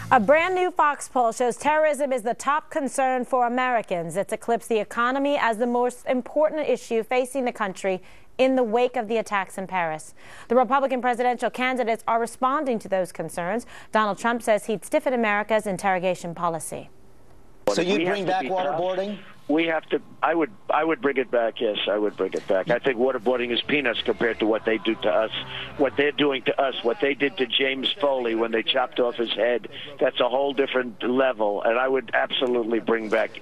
A brand new Fox poll shows terrorism is the top concern for Americans. It's eclipsed the economy as the most important issue facing the country in the wake of the attacks in Paris. The Republican presidential candidates are responding to those concerns. Donald Trump says he'd stiffen America's interrogation policy. So you bring back waterboarding? We have to. I would bring it back. Yes, I would bring it back. I think waterboarding is peanuts compared to what they do to us, what they're doing to us, what they did to James Foley when they chopped off his head. That's a whole different level, and I would absolutely bring back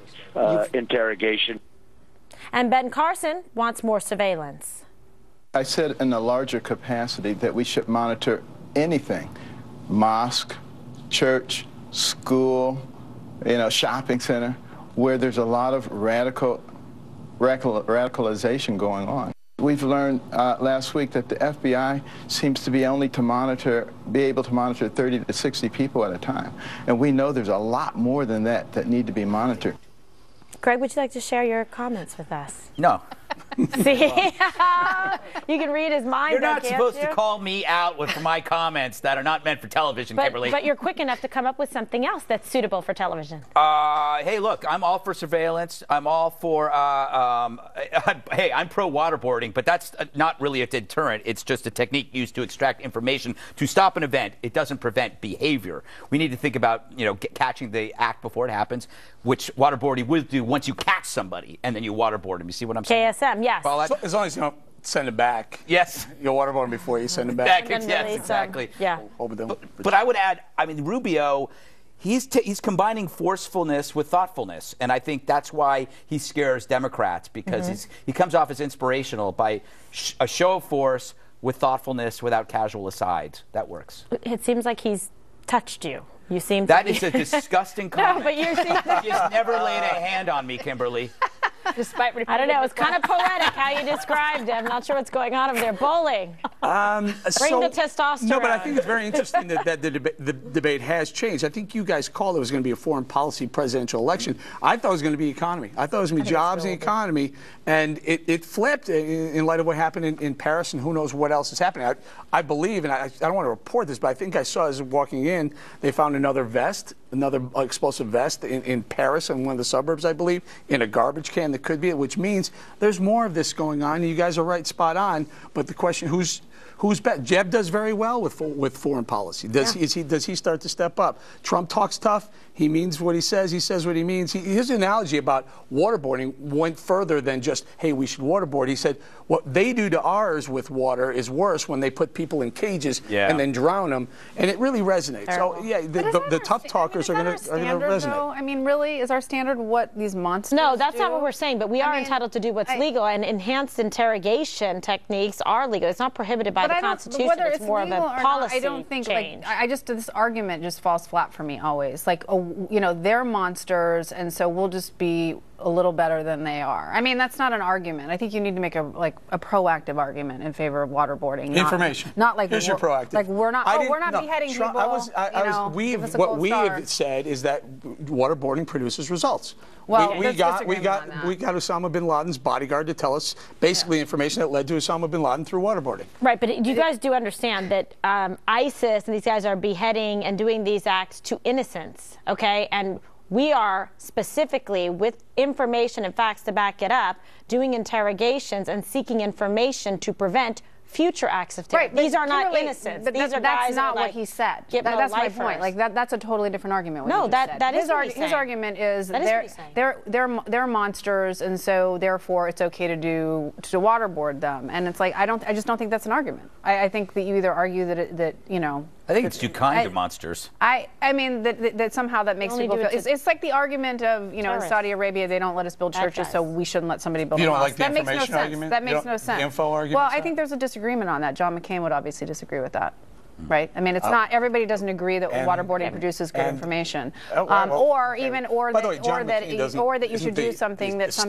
interrogation. And Ben Carson wants more surveillance. I said in a larger capacity that we should monitor anything: mosque, church, school, shopping center, where there's a lot of radicalization going on. We've learned last week that the FBI seems to be able to monitor 30 to 60 people at a time. And we know there's a lot more than that need to be monitored. Greg, would you like to share your comments with us? No. See? You can read his mind. You're not supposed to call me out for my comments that are not meant for television, Kimberly. But you're quick enough to come up with something else that's suitable for television. Hey, look, I'm all for surveillance. I'm all for, hey, I'm pro waterboarding, but that's not really a deterrent. It's just a technique used to extract information to stop an event. It doesn't prevent behavior. We need to think about, catching the act before it happens, which waterboarding will do once you catch somebody and then you waterboard them. You see what I'm saying? KSM, yes. Well, as long as you don't send it back. Yes. You'll waterboard them before you send it back. Yes, exactly. Yeah. But I would add, Rubio, he's combining forcefulness with thoughtfulness, and I think that's why he scares Democrats, because he comes off as inspirational by a show of force with thoughtfulness without casual asides. That works. It seems like he's touched you. You seem that is a disgusting comment. No, but you seem just never laid a hand on me, Kimberly. Despite I don't know. It's kind of poetic how you described it. I'm not sure what's going on over there. Bowling. Bring the testosterone. No, but I think it's very interesting that the debate has changed. I think you guys called it was going to be a foreign policy presidential election. I thought it was going to be economy. I thought it was going to be jobs and economy, and it flipped in light of what happened in Paris, and who knows what else is happening. I believe, and I don't want to report this, but I think I saw as walking in, they found another vest, another explosive vest in Paris, in one of the suburbs, I believe, in a garbage can that could be it, which means there's more of this going on. And you guys are right, spot on. But the question, who's bet? Jeb does very well with foreign policy. Does he start to step up? Trump talks tough. He means what he says. He says what he means. His analogy about waterboarding went further than just, hey, we should waterboard. He said what they do to ours with water is worse when they put people in cages and then drown them. And it really resonates. Terrible. So, yeah, the tough talkers are going to resonate. Though? I mean, really, is our standard what these monsters No, that's not what we're saying. But we are entitled to do what's legal. And enhanced interrogation techniques are legal. It's not prohibited by the Constitution. It's more of a policy I don't think, change. This argument just falls flat for me always. Like, they're monsters, and so we'll just be a little better than they are. I mean, that's not an argument. I think you need to make a proactive argument in favor of waterboarding. Information. Not like here's your proactive. Like we're not beheading people. What we have said is that waterboarding produces results. Well, we got Osama bin Laden's bodyguard to tell us basically information that led to Osama bin Laden through waterboarding. Right, but you guys do understand that ISIS and these guys are beheading and doing these acts to innocents, okay? And we are specifically, with information and facts to back it up, doing interrogations and seeking information to prevent future acts of terror. Right, these are not innocents. But these are that's guys not what he said. That's my point. Like that's a totally different argument. No, that is what he's saying. His argument is they're monsters, and so therefore it's okay to waterboard them. And it's like I just don't think that's an argument. I think that you either argue that I think it's too kind of monsters. I mean that somehow that makes people feel. It's like the argument of in Saudi Arabia they don't let us build churches, so we shouldn't let somebody build a mosque. You don't like the information argument? That makes no sense. The info argument? Well, I think there's a disagreement on that. John McCain would obviously disagree with that. Right? I mean, it's not everybody doesn't agree that waterboarding produces good information, or that you should do something that some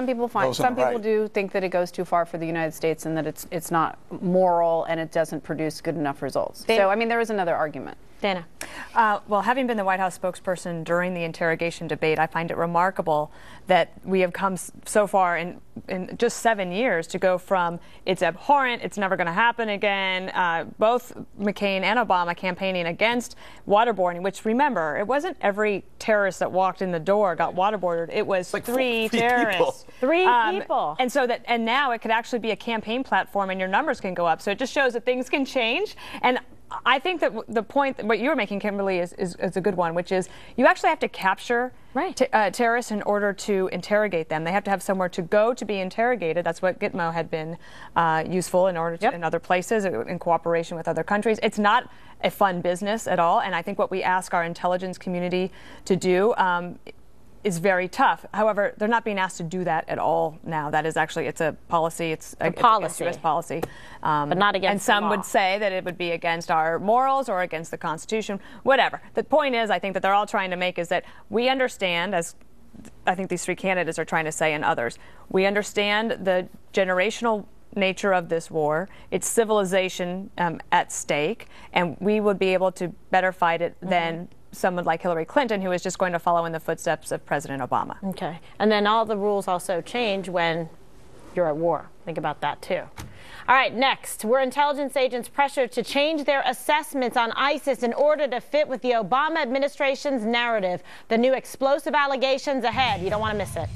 people find. Some people do think that it goes too far for the United States and that it's not moral and it doesn't produce good enough results. So, I mean, there is another argument. Dana. Well, having been the White House spokesperson during the interrogation debate, I find it remarkable that we have come so far in just 7 years to go from it's abhorrent, it's never going to happen again, both McCain and Obama campaigning against waterboarding, which, remember, it wasn't every terrorist that walked in the door got waterboarded. It was like three terrorists. Three people. And so and now it could actually be a campaign platform and your numbers can go up. So it just shows that things can change. And I think that the point that what you were making, Kimberly, is a good one, which is you actually have to capture terrorists in order to interrogate them. They have to have somewhere to go to be interrogated. That's what Gitmo had been useful in order to, in other places, in cooperation with other countries. It's not a fun business at all, and I think what we ask our intelligence community to do is very tough. However, they're not being asked to do that at all now. That is actually, it's a policy. It's a policy. U.S. policy. But not against And some would say that it would be against our morals or against the Constitution, whatever. The point is, I think that they're all trying to make is that we understand, as I think these three candidates are trying to say and others, we understand the generational nature of this war, its civilization at stake, and we would be able to better fight it than someone like Hillary Clinton, who is just going to follow in the footsteps of President Obama. Okay. And then all the rules also change when you're at war. Think about that, too. All right, next, were intelligence agents pressured to change their assessments on ISIS in order to fit with the Obama administration's narrative? The new explosive allegations ahead. You don't want to miss it.